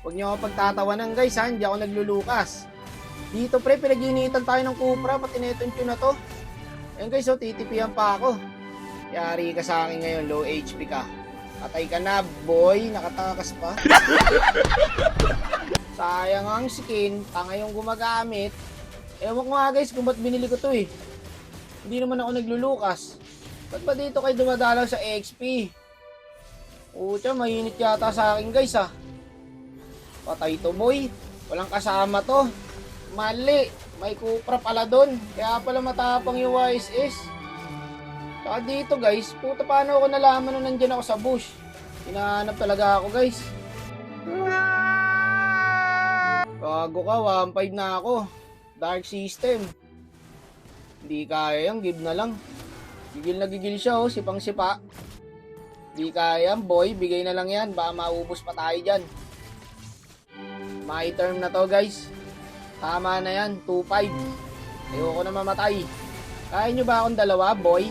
Huwag niyo ako pagtatawanan guys ha, hindi ako naglulukas. Dito pre, pinag-iinitan tayo ng Cupra, pati na itong tune na to. Ayan guys, oh, titipihan pa ako. Yari ka sa akin ngayon, low HP ka. Patay ka na, boy, nakatakas pa. Sayang ang skin, tanga yung gumagamit. Ewan ko nga guys kung ba't binili ko to eh. Hindi naman ako naglulukas. Ba't ba dito kayo dumadalaw sa XP? Pucha, mainit yata sa akin guys ah. Patay to boy, walang kasama to. Mali, may Cupra pala doon. Kaya pala matapang yung YSS. Saka dito guys, puta paano ako nalaman na nandyan ako sa bush? Hinahanap talaga ako guys. Bago ka, 1.5 na ako. Dark system. Hindi kaya yan, give na lang. Gigil na gigil siya oh, sipang sipa. Hindi kaya yan boy, bigay na lang yan. Baka maubos pa tayo dyan. My term na to guys. Tama na yan, 2.5. Ayoko na mamatay. Kaya nyo ba akong dalawa boy?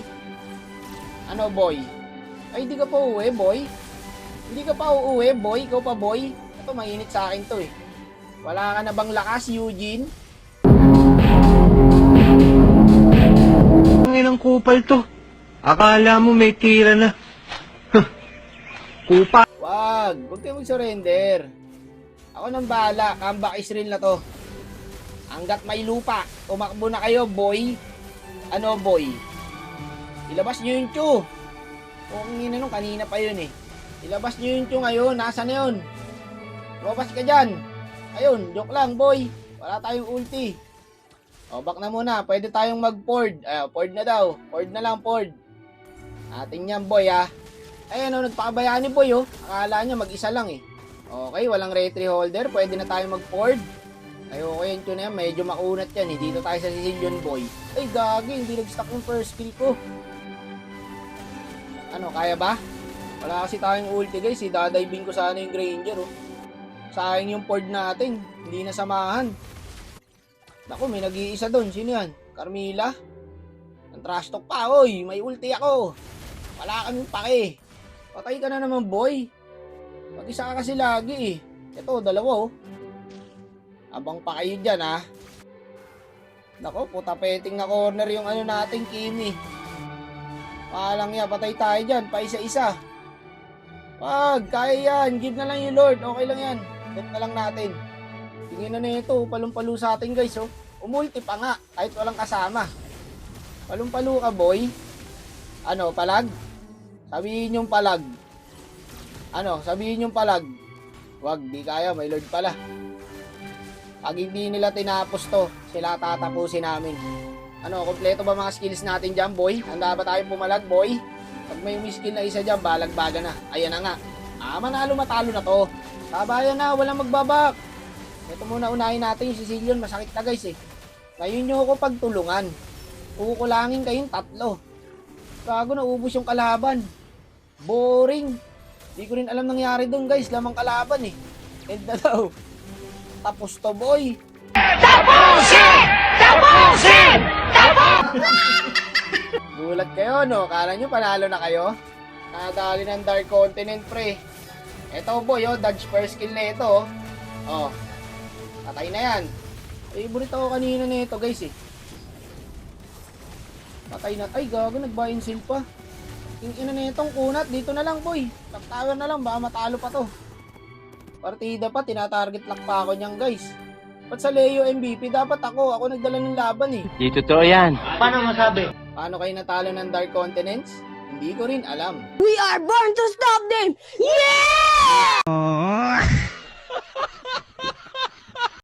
Ano boy? Ay di ka pa uuwi boy? Hindi ka pa uuwi boy? Ikaw pa boy? Ito mainit sa akin to eh. Wala ka na bang lakas Eugene? Ang inang kupal to. Akala mo may tira na. Kupa. Huwag kayo mag-surrender. Ako nang bahala, comeback is real na to. Hanggat may lupa, tumakbo na kayo boy. Ano boy? Ilabas nyo yung Chu. Kung nung kanina pa yun eh. Ilabas nyo yung Chu ngayon, nasa na yun? Lumabas ka dyan. Ayun, joke lang boy. Wala tayong ulti. O, back na muna. Pwede tayong mag-ford. Ford na daw. Ford na lang, ford. Atin yan, boy, ha. Ayun, nagpakabayaan ni boy, oh. Akala niya mag-isa lang, eh. Okay, walang retry holder. Pwede na tayong mag-ford. Ayoko yan, yun na yan. Medyo makunat yan, eh. Dito tayo sa Sicilian, boy. Ay, gagi. Hindi nag-stack yung first kill ko. Ano, kaya ba? Wala kasi tayong ulti, guys. Dadiving ko sana yung Granger, oh. Sayang yung ford natin. Hindi na samahan. Naku, may nag-iisa doon. Sino yan? Carmilla? Ang trash talk pa, oy. May ulti ako. Wala kaming pake. Patay ka na naman, boy. Mag-isa ka kasi lagi, eh. Ito, dalawa, oh. Abang pa kayo dyan, ha. Naku, puta peting na corner yung ano natin, Kimi. Palang yan, patay tayo dyan. Pa isa-isa. Wag, kaya yan. Give na lang yung Lord. Okay lang yan. Give na lang natin. Tingin na nito, palumpalo sa atin guys, oh. Umulti pa nga, kahit walang kasama. Palumpalo ka, boy. Ano, palag? Sabihin yung palag. Ano, sabihin yung palag. Wag, di kaya, may Lord pala. Pag hindi nila tinapos to, sila tatapusin namin. Ano, kompleto ba mga skills natin dyan, boy? Handa ba tayong pumalag, boy? Pag may skill na isa dyan, balag-baga na. Ayan na nga. Manalo matalo na to. Sabayan na, walang magbabak. Ito muna unahin natin yung Sicilian. Masakit na guys eh. Ngayon nyo ako pagtulungan. Kukulangin kayong tatlo. Gago na ubos yung kalaban. Boring. Di ko rin alam nangyari doon guys. Lamang kalaban eh. End na daw. Tapos to boy. Tapusin! Tapusin! Tapusin! Gulat kayo no. Kala nyo panalo na kayo? Nadali ng Dark Continent pre. Ito boy oh. Dodge first kill na ito oh. Oh. Patay na yan. Favorite ako kanina nito guys eh. Patay na. Ay gago, nag-buy and sell pa. Yung ina nitong kunat, dito na lang boy. Top tower na lang, baka matalo pa to. Partida pa, tinatarget lock pa ako niyan guys. Ba't sa Leo MVP, dapat ako nagdala ng laban eh. Di totoo yan. Paano masabi? Paano kayo natalo ng Dark Continents? Hindi ko rin alam. We are born to stop them! Yeah!